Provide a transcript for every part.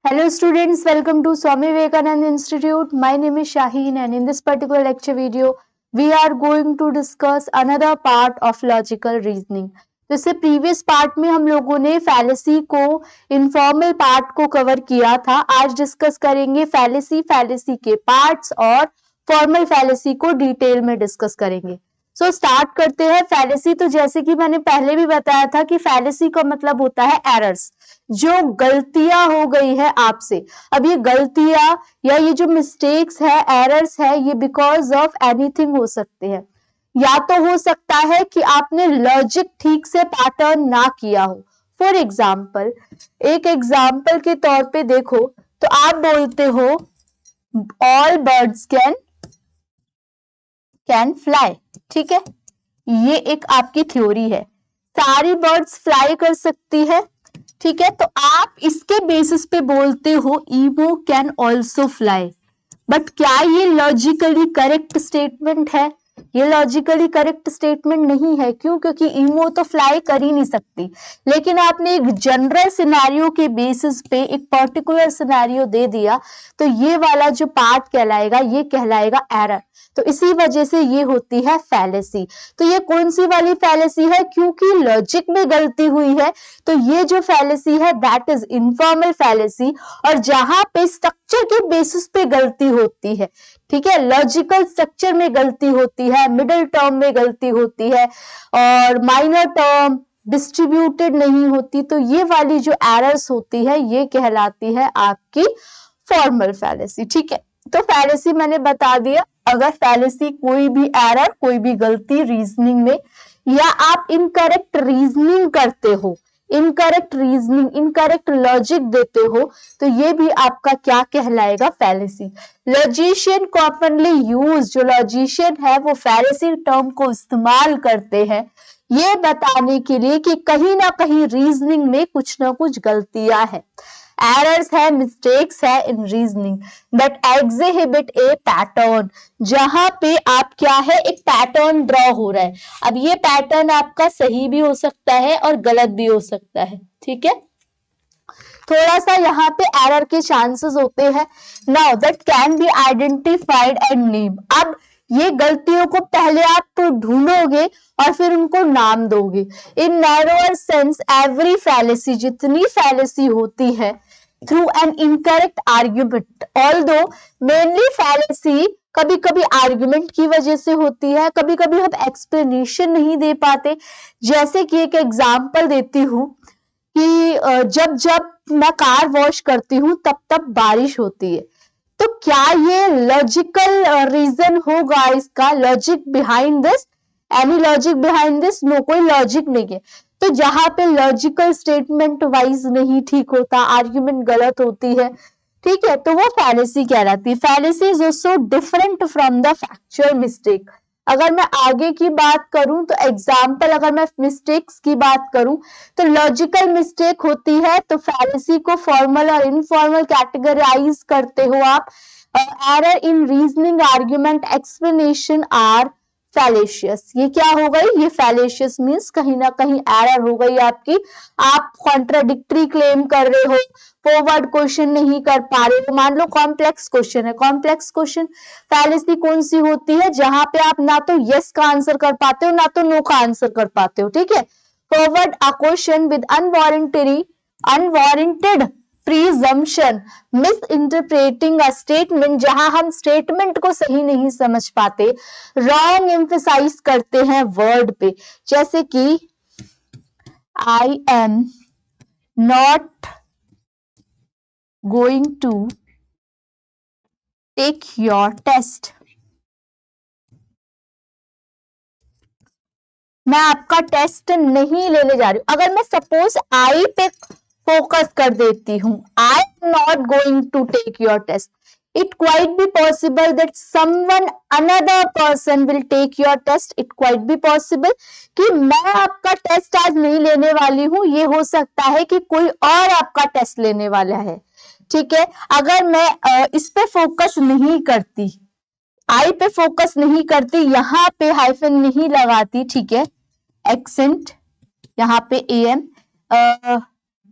Hello students, welcome to Swami Vivekananda Institute. My name is Shaheen and in this particular lecture video, we are going to discuss another part of logical reasoning. जैसे previous part में हम लोगों ने fallacy को informal part को cover किया था, आज डिस्कस करेंगे फैलेसी के पार्ट्स और फॉर्मल फैलेसी को डिटेल में डिस्कस करेंगे। सो स्टार्ट करते हैं। फैलेसी, तो जैसे कि मैंने पहले भी बताया था कि फैलेसी का मतलब होता है एरर्स, जो गलतियां हो गई है आपसे। अब ये गलतियां या ये जो मिस्टेक्स है, एरर्स है, ये बिकॉज ऑफ एनीथिंग हो सकते हैं। या तो हो सकता है कि आपने लॉजिक ठीक से पैटर्न ना किया हो। फॉर एग्जाम्पल, एक एग्जाम्पल के तौर पे देखो तो आप बोलते हो ऑल बर्ड्स कैन फ्लाई, ठीक है, ये एक आपकी थ्योरी है, सारी बर्ड्स फ्लाई कर सकती है, ठीक है। तो आप इसके बेसिस पे बोलते हो ईमो कैन ऑल्सो फ्लाई। बट क्या ये लॉजिकली करेक्ट स्टेटमेंट है? ये लॉजिकली करेक्ट स्टेटमेंट नहीं है। क्यों? क्योंकि ईमो तो फ्लाई कर ही नहीं सकती, लेकिन आपने एक जनरल सिनेरियो के बेसिस पे एक पर्टिकुलर सिनेरियो दे दिया, तो ये वाला जो पार्ट कहलाएगा, ये कहलाएगा एरर। तो इसी वजह से ये होती है फैलेसी। तो ये कौन सी वाली फैलेसी है? क्योंकि लॉजिक में गलती हुई है, तो ये जो फैलेसी है दैट इज इनफॉर्मल फैलेसी। और जहां पे स्ट्रक्चर के बेसिस पे गलती होती है, ठीक है, लॉजिकल स्ट्रक्चर में गलती होती है, मिडिल टर्म में गलती होती है और माइनर टर्म डिस्ट्रीब्यूटेड नहीं होती, तो ये वाली जो एरर्स होती है ये कहलाती है आपकी फॉर्मल फैलेसी, ठीक है। तो फैलेसी मैंने बता दिया। अगर फैलेसी कोई भी एरर, कोई भी गलती रीजनिंग में, या आप इनकरेक्ट रीजनिंग करते हो, इनकरेक्ट रीजनिंग, इनकरेक्ट लॉजिक देते हो, तो ये भी आपका क्या कहलाएगा? फैलेसी। लॉजिशियन कॉमनली यूज, जो लॉजिशियन है वो फैलेसी टर्म को इस्तेमाल करते हैं ये बताने के लिए कि कहीं ना कहीं रीजनिंग में कुछ ना कुछ गलतियां है, एरर्स है, मिस्टेक्स है इन reasoning, but exhibit A pattern, जहां पे आप क्या है, एक पैटर्न ड्रॉ हो रहा है। अब ये पैटर्न आपका सही भी हो सकता है और गलत भी हो सकता है, ठीक है। थोड़ा सा यहाँ पे एरर के चांसेस होते हैं। Now that can be identified and name. अब ये गलतियों को पहले आप तो ढूंढोगे और फिर उनको नाम दोगे। इन नैरोअर सेंस एवरी फैलेसी, जितनी फैलेसी होती है, through an incorrect argument, although mainly fallacy कभी कभी आर्ग्यूमेंट की वजह से होती है, कभी कभी हम एक्सप्लेनेशन नहीं दे पाते। जैसे कि एक एग्जाम्पल देती हूँ कि जब जब मैं कार वॉश करती हूँ तब तब बारिश होती है। तो क्या ये लॉजिकल रीजन होगा इसका? Logic behind this, any logic behind this? No, कोई लॉजिक नहीं है। तो जहां पे लॉजिकल स्टेटमेंट वाइज नहीं ठीक होता, आर्ग्यूमेंट गलत होती है, ठीक है, तो वो फैलेसी कहलाती है। Fallacy is also different from the factual mistake. अगर मैं आगे की बात करूं तो एग्जाम्पल, अगर मैं मिस्टेक्स की बात करूं तो लॉजिकल मिस्टेक होती है, तो फैलेसी को फॉर्मल और इनफॉर्मल कैटेगराइज करते हो आप। Error in reasoning, argument, explanation or fallacious. ये क्या हो गई? ये फैलेशियस मीन्स कहीं ना कहीं एरर हो गई आपकी। आप कॉन्ट्राडिक्टरी क्लेम कर रहे हो, फॉरवर्ड क्वेश्चन नहीं कर पा रहे हो। मान लो कॉम्प्लेक्स क्वेश्चन है, कॉम्प्लेक्स क्वेश्चन फैलेसी कौन सी होती है? जहां पे आप ना तो यस का आंसर कर पाते हो ना तो नो का आंसर कर पाते हो, ठीक है। Forward a question with unwarranted presumption, misinterpreting a statement, जहां हम स्टेटमेंट को सही नहीं समझ पाते, रॉन्ग एम्फेसाइज करते हैं वर्ड पे, जैसे कि I am not going to take your test, मैं आपका टेस्ट नहीं लेने जा रही हूं। अगर मैं सपोज आई पे फोकस कर देती हूं, I am not going to take your test, it quite be possible that someone another person will take your test. It quite be possible कि मैं आपका टेस्ट आज नहीं लेने वाली हूं, ये हो सकता है कि कोई और आपका टेस्ट लेने वाला है, ठीक है। अगर मैं इस पे फोकस नहीं करती, आई पे फोकस नहीं करती, यहाँ पे हाइफन नहीं लगाती, ठीक है, एक्सेंट यहाँ पे एम,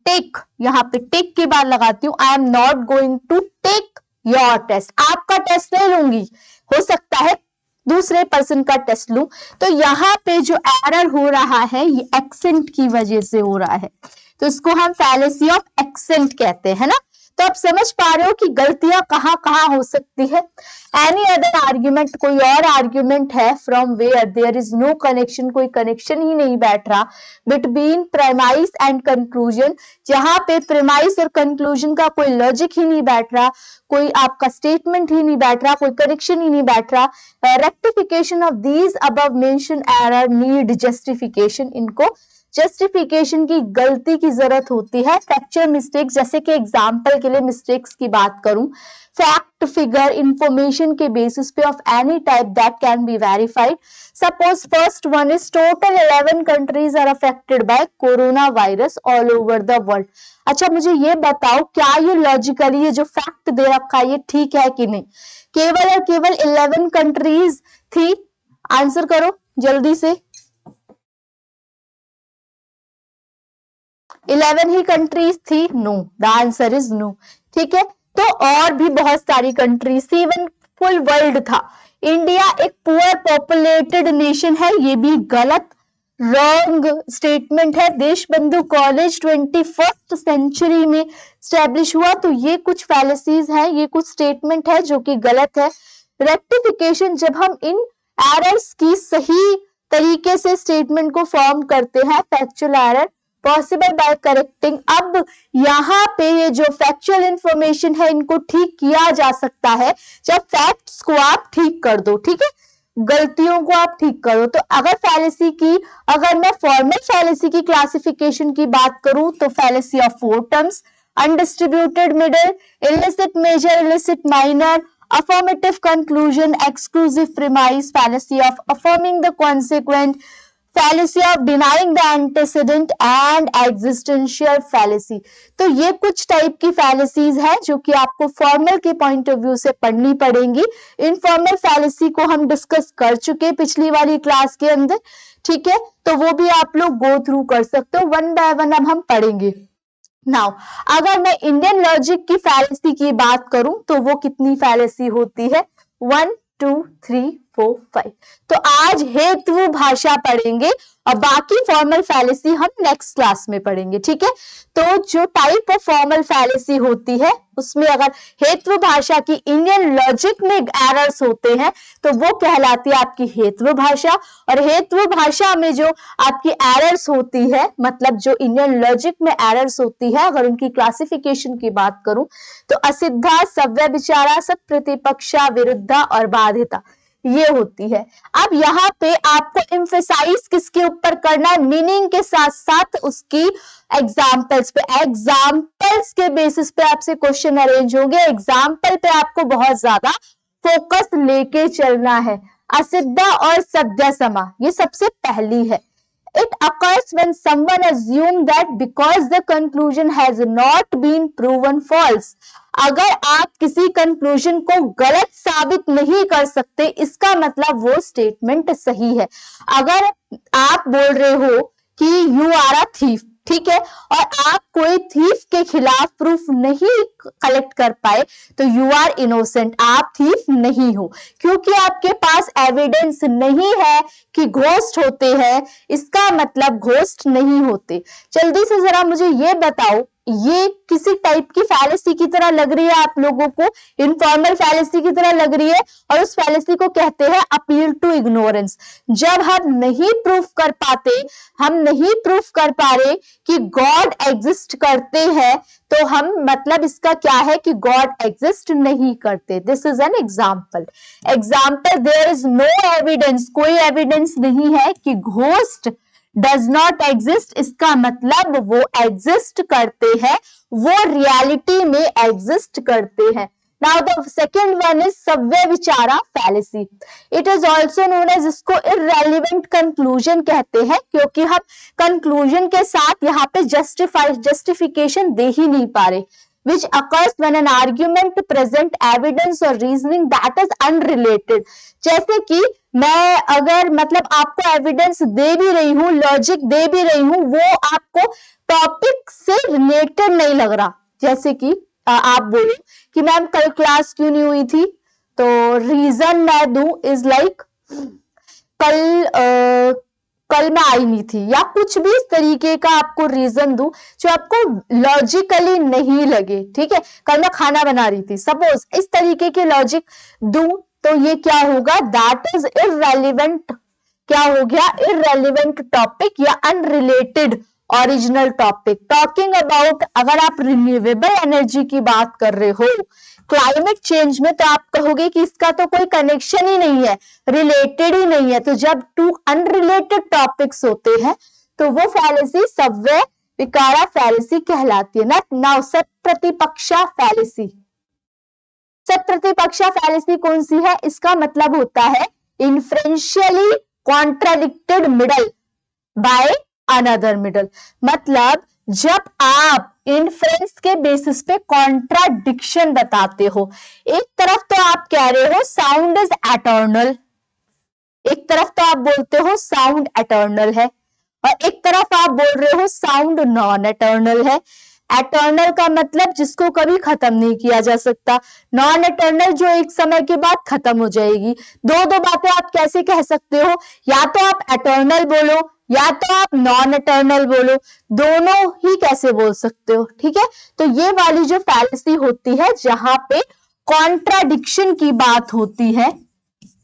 टेक, यहाँ पे टेक के बाद लगाती हूँ, I am not going to take your test, आपका टेस्ट नहीं लूंगी, हो सकता है दूसरे पर्सन का टेस्ट लूं। तो यहाँ पे जो एरर हो रहा है ये एक्सेंट की वजह से हो रहा है, तो इसको हम फैलेसी ऑफ एक्सेंट कहते हैं ना। तो आप समझ पा रहे हो कि गलतियां कहाँ कहाँ हो सकती है। एनी अदर आर्ग्यूमेंट, कोई और आर्ग्यूमेंट है from where there is no connection, कोई कनेक्शन ही नहीं बैठ रहा बिटवीन प्रेमाइस एंड कंक्लूजन, जहां पे प्रेमाइस और कंक्लूजन का कोई लॉजिक ही नहीं बैठ रहा, कोई आपका स्टेटमेंट ही नहीं बैठ रहा, कोई कनेक्शन ही नहीं बैठ रहा, rectification of these above mention error need justification, इनको जस्टिफिकेशन की गलती की जरूरत होती है। फैक्चुअल मिस्टेक्स, जैसे कि एग्जांपल के लिए मिस्टेक्स की बात करूं, फैक्ट, फिगर, इंफॉर्मेशन के बेसिस पे of any type that can be verified. Suppose first one is total 11 countries are affected by corona virus all over the world. अच्छा मुझे ये बताओ, क्या ये लॉजिकली ये जो फैक्ट दे रखा है ये ठीक है कि नहीं? केवल और केवल 11 कंट्रीज थी, आंसर करो जल्दी से, 11 ही कंट्रीज थी? No, the answer is no. ठीक है, तो और भी बहुत सारी कंट्रीज थी, इवन फुल वर्ल्ड था। इंडिया एक पुअर पॉपुलेटेड नेशन है, ये भी गलत, रॉन्ग स्टेटमेंट है। देश बंधु कॉलेज 21st सेंचुरी में स्टैब्लिश हुआ, तो ये कुछ फैलेसीज है, ये कुछ स्टेटमेंट है जो कि गलत है। रेक्टिफिकेशन, जब हम इन एरर्स की सही तरीके से स्टेटमेंट को फॉर्म करते हैं, factual error possible by correcting. अब यहाँ पे ये जो फैक्चुअल इंफॉर्मेशन है इनको ठीक किया जा सकता है जब फैक्ट्स को आप ठीक कर दो, ठीक है, गलतियों को आप ठीक करो। तो अगर फैलेसी की, अगर मैं फॉर्मल फैलेसी की क्लासिफिकेशन की बात करूं तो fallacy of 4 terms, undistributed middle, illicit major, illicit minor, affirmative conclusion, exclusive premise, fallacy of affirming the consequent, fallacy of denying the antecedent and existential fallacy। तो ये कुछ टाइप की फैलेसीज है जो कि आपको फॉर्मल के पॉइंट ऑफ व्यू से पढ़नी पड़ेंगी। इनफॉर्मल फैलेसी को हम डिस्कस कर चुके पिछली वाली क्लास के अंदर, ठीक है, तो वो भी आप लोग गो थ्रू कर सकते हो, वन बाय वन अब हम पढ़ेंगे। नाउ अगर मैं इंडियन लॉजिक की फैलेसी की बात करूं तो वो कितनी फैलेसी होती है? 1 2 3 4 5। तो आज हेतु भाषा पढ़ेंगे और बाकी फॉर्मल फैलेसी हम नेक्स्ट क्लास में पढ़ेंगे, ठीक है। तो जो टाइप ऑफ फॉर्मल फैलेसी होती है उसमें अगर हेतु भाषा की इंडियन लॉजिक में एरर्स होते हैं तो वो कहलाती है आपकी हेतु भाषा, और हेतु भाषा में जो आपकी एरर्स होती है, मतलब जो इंडियन लॉजिक में एरर्स होती है, अगर उनकी क्लासिफिकेशन की बात करूं तो असिद्धा, सव्य विचारा, सत प्रतिपक्षा, विरुद्धा और बाधिता, ये होती है। अब यहाँ पे आपको एम्फेसाइज किसके ऊपर करना है? मीनिंग के साथ साथ उसकी एग्जाम्पल्स पे, एग्जाम्पल्स के बेसिस पे आपसे क्वेश्चन अरेंज होंगे, एग्जाम्पल पे आपको बहुत ज्यादा फोकस लेके चलना है। असिद्धा और सद्य समा, ये सबसे पहली है। It occurs when someone assumes that because the conclusion has not been proven false, अगर आप किसी कंक्लूजन को गलत साबित नहीं कर सकते इसका मतलब वो स्टेटमेंट सही है। अगर आप बोल रहे हो कि यू आर अ थीफ, ठीक है, और आप कोई थीफ के खिलाफ प्रूफ नहीं कलेक्ट कर पाए तो यू आर इनोसेंट, आप थीफ नहीं हो, क्योंकि आपके पास एविडेंस नहीं है कि घोस्ट होते हैं, इसका मतलब घोस्ट नहीं होते। जल्दी से जरा मुझे ये बताओ, ये किसी टाइप की फैलेसी की तरह लग रही है आप लोगों को? इनफॉर्मल फैलेसी की तरह लग रही है, और उस फैलेसी को कहते हैं अपील टू इग्नोरेंस। जब हम नहीं प्रूफ कर पाते, हम नहीं प्रूफ कर पा रहे कि गॉड एग्जिस्ट करते हैं, तो हम, मतलब इसका क्या है कि गॉड एग्जिस्ट नहीं करते। This is an example. Example, there is no evidence, कोई एविडेंस नहीं है कि घोस्ट डज नॉट एग्जिस्ट, इसका मतलब वो एग्जिस्ट करते हैं, वो रियलिटी में एग्जिस्ट करते हैं। Now the second one is सव्य विचारा fallacy. It is also known as, इसको इररेलेवेंट कंक्लूजन कहते हैं, क्योंकि हम कंक्लूजन के साथ यहाँ पे जस्टिफिकेशन दे ही नहीं पा रहे। which occurs when an argument present evidence or reasoning that is unrelated। जैसे कि मैं अगर मतलब आपको एविडेंस दे भी रही हूँ, लॉजिक दे भी रही हूँ, वो आपको टॉपिक से रिलेटेड नहीं लग रहा। जैसे कि आप बोलो कि मैम कल क्लास क्यों नहीं हुई थी, तो रीजन मैं दूं इज लाइक कल मैं आई नहीं थी, या कुछ भी इस तरीके का आपको रीजन दूं जो आपको लॉजिकली नहीं लगे। ठीक है, कल मैं खाना बना रही थी, सपोज इस तरीके के लॉजिक दूं तो ये क्या होगा, दैट इज इररेलेवेंट। क्या हो गया, इररेलेवेंट टॉपिक या unrelated original topic. Talking about, अगर आप रिन्यूएबल एनर्जी की बात कर रहे हो क्लाइमेट चेंज में, तो आप कहोगे कि इसका तो कोई कनेक्शन ही नहीं है, रिलेटेड ही नहीं है। तो जब टू अनरिलेटेड टॉपिक्स होते हैं तो वो फैलेसी सव्य विकारा फैलेसी कहलाती है ना। नाउ सत्प्रतिपक्षा फैलेसी। सत्प्रतिपक्षा फैलेसी कौन सी है, इसका मतलब होता है inferentially contradicted middle by another middle. मतलब जब आप इन्फ्रेंस के बेसिस पे कॉन्ट्राडिक्शन बताते हो, एक तरफ तो आप कह रहे हो साउंड इज एटर्नल, एक तरफ तो आप बोलते हो साउंड एटर्नल है, और एक तरफ आप बोल रहे हो साउंड नॉन एटर्नल है। एटर्नल का मतलब जिसको कभी खत्म नहीं किया जा सकता, नॉन एटर्नल जो एक समय के बाद खत्म हो जाएगी। दो बातें आप कैसे कह सकते हो, या तो आप एटर्नल बोलो या तो आप नॉन एटर्नल बोलो, दोनों ही कैसे बोल सकते हो। ठीक है, तो ये वाली जो फैलेसी होती है जहां पे कॉन्ट्राडिक्शन की बात होती है,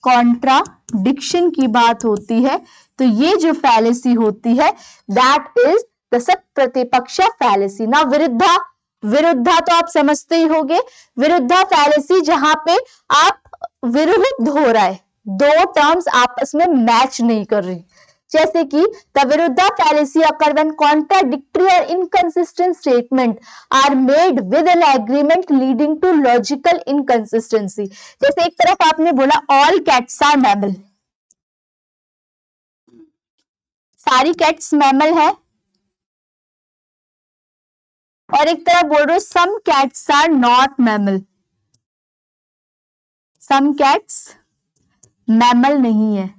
कॉन्ट्राडिक्शन की बात होती है, तो ये जो फैलेसी होती है दैट इज द सत्प्रतिपक्षा फैलेसी। ना विरुद्धा, विरुद्धा तो आप समझते ही होंगे, विरुद्धा फैलेसी जहां पे आप विरुद्ध हो रहा है, दो टर्म्स आपस में मैच नहीं कर रही। जैसे कि द विरुद्धा फैलेसी अकर व्हेन कॉन्ट्राडिक्टरी और inconsistent statement are made with an agreement leading to logical inconsistency. जैसे एक तरफ आपने बोला ऑल कैट्स आर मैमल, सारी कैट्स मैमल है, और एक तरफ बोल रहे हो some cats are not mammal, some cats mammal नहीं है।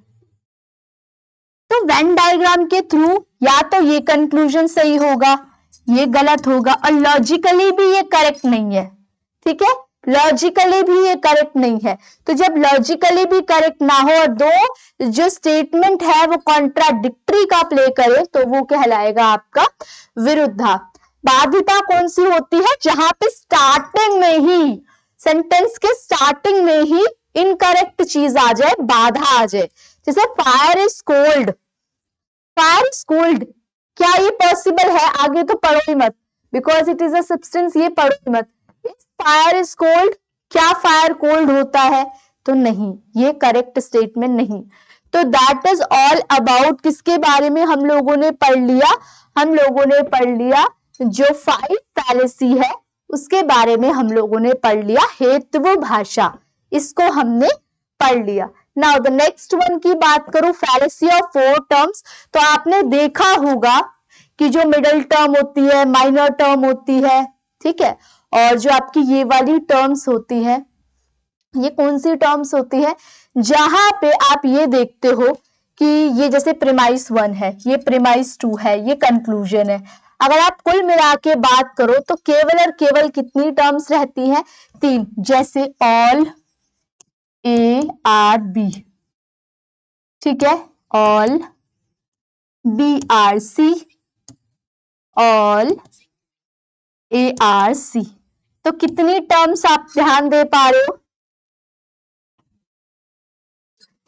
तो वेन डायग्राम के थ्रू या तो ये कंक्लूजन सही होगा, ये गलत होगा, और लॉजिकली भी ये करेक्ट नहीं है। ठीक है, लॉजिकली भी ये करेक्ट नहीं है। तो जब लॉजिकली भी करेक्ट ना हो और दो जो स्टेटमेंट है वो कॉन्ट्राडिक्टरी का प्ले करे, तो वो कहलाएगा आपका विरुद्धा। बाधिता कौन सी होती है, जहां पे स्टार्टिंग में ही, सेंटेंस के स्टार्टिंग में ही इनकरेक्ट चीज आ जाए, बाधा आ जाए। जैसे fire is cold, fire is cold, क्या ये पॉसिबल है, आगे तो पढ़ो ही मत, because it is a substance, ये पढ़ो ही मत। फायर इज कोल्ड, क्या फायर कोल्ड होता है, तो नहीं, ये करेक्ट स्टेटमेंट नहीं। तो दैट इज ऑल अबाउट किसके बारे में हम लोगों ने पढ़ लिया, हम लोगों ने पढ़ लिया जो 5 फैलेसी है उसके बारे में हम लोगों ने पढ़ लिया, हेतु भाषा, इसको हमने पढ़ लिया। नाउ द नेक्स्ट वन की बात करूं, फैलेसी ऑफ 4 टर्म्स। तो आपने देखा होगा कि जो मिडिल टर्म होती है, माइनर टर्म होती है, ठीक है, और जो आपकी ये वाली टर्म्स होती है, ये कौन सी टर्म्स होती है, जहां पे आप ये देखते हो कि ये जैसे प्रीमाइस 1 है, ये प्रीमाइस 2 है, ये कंक्लूजन है। अगर आप कुल मिला के बात करो तो केवल और केवल कितनी टर्म्स रहती हैं, 3। जैसे ऑल ए आर बी, ठीक है, all B are C, all A are C. तो कितनी टर्म्स आप ध्यान दे पा रहे हो,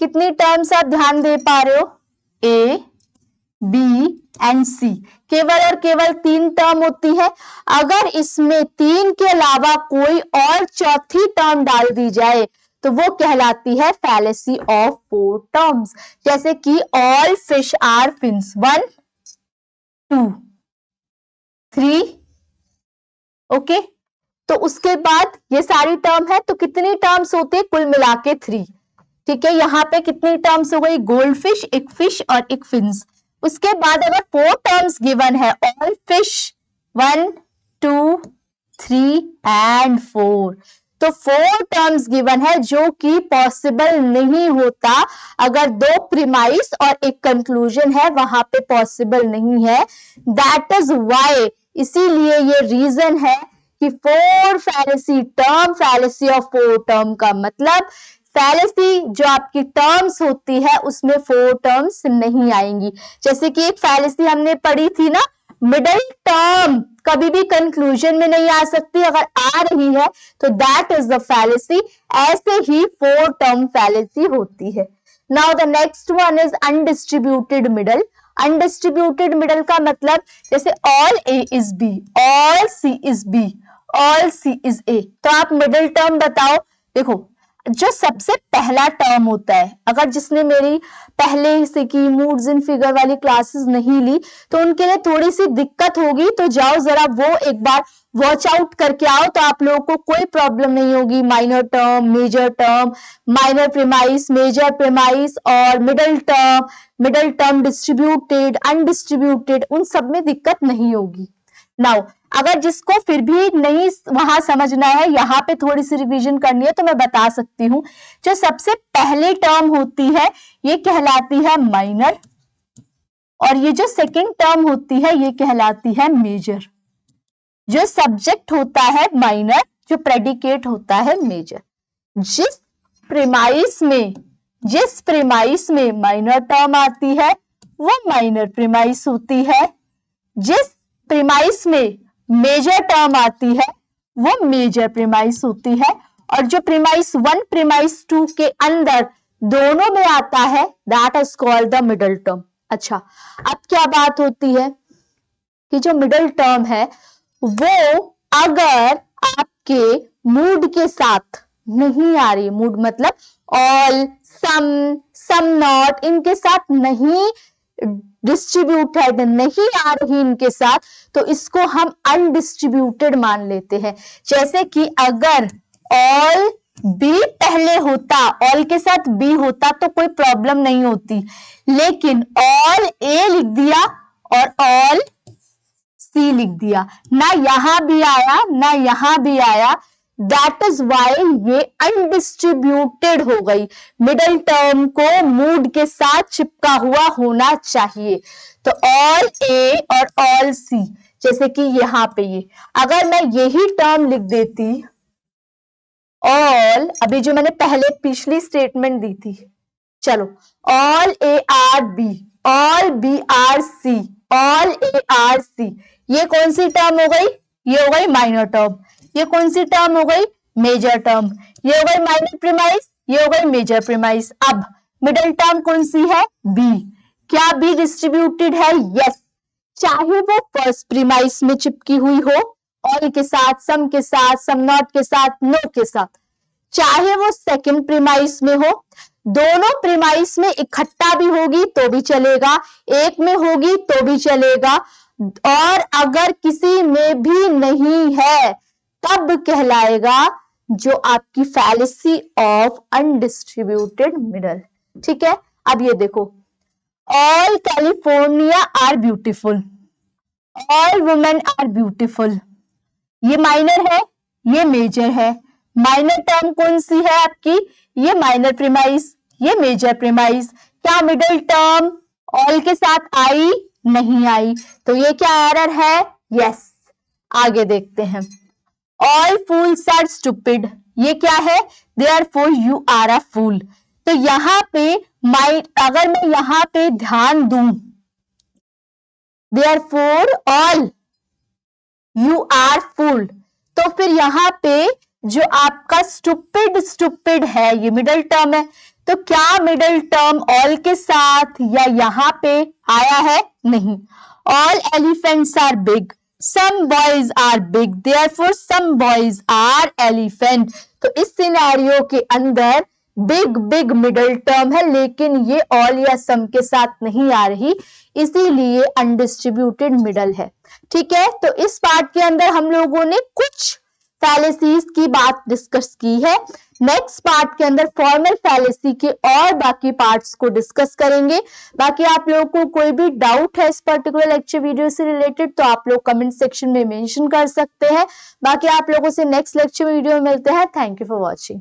कितनी टर्म्स आप ध्यान दे पा रहे हो, ए बी एंड सी, केवल और केवल 3 टर्म होती है। अगर इसमें 3 के अलावा कोई और चौथी टर्म डाल दी जाए तो वो कहलाती है फैलेसी ऑफ 4 टर्म्स। जैसे कि all fish are fins, 1 2 3, okay. तो उसके बाद ये सारी टर्म है, तो कितनी टर्म्स होती है, कुल मिला के 3। ठीक है, यहाँ पे कितनी टर्म्स हो गई, गोल्ड फिश, एक फिश और एक फिन्स। उसके बाद अगर 4 टर्म्स गिवन है, ऑल फिश 1 2 3 and 4। तो 4 टर्म्स गिवन है जो कि पॉसिबल नहीं होता, अगर 2 प्रीमाइस और एक कंक्लूजन है वहां पे पॉसिबल नहीं है। दैट इज वाई, इसीलिए ये रीजन है कि 4 fallacy term, fallacy of 4 term का मतलब फैलेसी जो आपकी टर्म्स होती है उसमें 4 टर्म्स नहीं आएंगी। जैसे कि एक फैलेसी हमने पढ़ी थी ना, मिडिल टर्म कभी भी कंक्लूजन में नहीं आ सकती, अगर आ रही है तो दैट इज द फैलेसी। ऐसे ही 4 टर्म फैलेसी होती है। Now the next one is undistributed middle. Undistributed middle का मतलब जैसे all A is B, all C is B, all C is A. तो आप मिडिल टर्म बताओ। देखो जो सबसे पहला टर्म होता है, अगर जिसने मेरी पहले से की मूड्स इन फिगर वाली क्लासेस नहीं ली तो उनके लिए थोड़ी सी दिक्कत होगी, तो जाओ जरा वो एक बार वॉच आउट करके आओ, तो आप लोगों को कोई प्रॉब्लम नहीं होगी। Minor term, minor premise, major premise और मिडिल टर्म डिस्ट्रीब्यूटेड, अनडिस्ट्रीब्यूटेड, उन सब में दिक्कत नहीं होगी। नाउ अगर जिसको फिर भी नहीं वहां समझना है, यहाँ पे थोड़ी सी रिवीजन करनी है तो मैं बता सकती हूँ। जो सबसे पहले टर्म होती है ये कहलाती है माइनर, और ये जो सेकंड टर्म होती है ये कहलाती है मेजर। जो सब्जेक्ट होता है माइनर, जो प्रेडिकेट होता है मेजर। जिस प्रीमाइस में माइनर टर्म आती है वो माइनर प्रीमाइस होती है। जिस प्रीमाइस में मेजर टर्म आती है वो मेजर प्रीमाइस होती है। और जो प्रीमाइस 1 प्रीमाइस 2 के अंदर दोनों में आता है that is called the middle term. अच्छा, अब क्या बात होती है कि जो मिडिल टर्म है वो अगर आपके मूड के साथ नहीं आ रही, मूड मतलब ऑल, सम नॉट, इनके साथ नहीं डिस्ट्रीब्यूटेड, नहीं आ रही इनके साथ, तो इसको हम अनडिस्ट्रीब्यूटेड मान लेते हैं। जैसे कि अगर ऑल बी पहले होता, ऑल के साथ बी होता तो कोई प्रॉब्लम नहीं होती, लेकिन ऑल ए लिख दिया और ऑल सी लिख दिया, ना यहां भी आया ना यहां भी आया, दैट इज वाई ये अनडिस्ट्रीब्यूटेड हो गई। मिडिल टर्म को मूड के साथ चिपका हुआ होना चाहिए। तो ऑल ए और ऑल सी, जैसे कि यहां पे ये, अगर मैं यही टर्म लिख देती ऑल, अभी जो मैंने पहले पिछली स्टेटमेंट दी थी, चलो all A are B, all B are C, all A are C, ये कौन सी टर्म हो गई? ये हो गई माइनर टर्म। ये कौन सी टर्म हो गई? Major term. ये हो गई माइनर प्रीमाइस, ये हो गई मेजर प्रीमाइस। अब मिडिल टर्म कौन सी है? बी। क्या बी डिस्ट्रीब्यूटेड है? यस। चाहे वो फर्स्ट प्रीमाइस में चिपकी हुई हो, ऑल के साथ, सम के साथ, सम नॉट के साथ, नो के साथ, चाहे वो सेकंड प्रीमाइस में हो, दोनों प्रीमाइस में इकट्ठा भी होगी तो भी चलेगा, एक में होगी तो भी चलेगा, और अगर किसी में भी नहीं है तब कहलाएगा जो आपकी फैलेसी ऑफ अनडिस्ट्रीब्यूटेड मिडल। ठीक है, अब ये देखो, all California are beautiful, all women are beautiful, ये माइनर है, ये मेजर है। माइनर टर्म कौन सी है आपकी? ये माइनर प्रीमाइस, ये मेजर प्रीमाइस। क्या मिडिल टर्म ऑल के साथ आई? नहीं आई, तो ये क्या एरर है? यस। आगे देखते हैं, ऑल फूल्स आर स्टूपिड, ये क्या है? Therefore you are a fool. तो यहां पे अगर मैं यहां पे ध्यान दूं, therefore all you are fool, तो फिर यहां पे जो आपका स्टूपिड है ये मिडिल टर्म है, तो क्या मिडिल टर्म ऑल के साथ या यहां पे आया है? नहीं। All elephants are big, some boys are big, therefore some boys are elephant. तो इस सिनेरियो के अंदर बिग मिडिल टर्म है, लेकिन ये ऑल या सम के साथ नहीं आ रही, इसीलिए अनडिस्ट्रीब्यूटेड मिडल है। ठीक है, तो इस पार्ट के अंदर हम लोगों ने कुछ फैलेसीज की बात डिस्कस की है। नेक्स्ट पार्ट के अंदर फॉर्मल फैलेसी के और बाकी पार्ट्स को डिस्कस करेंगे। बाकी आप लोगों को कोई भी डाउट है इस पर्टिकुलर लेक्चर वीडियो से रिलेटेड तो आप लोग कमेंट सेक्शन में मेंशन कर सकते हैं। बाकी आप लोगों से नेक्स्ट लेक्चर वीडियो में मिलते हैं। Thank you for watching.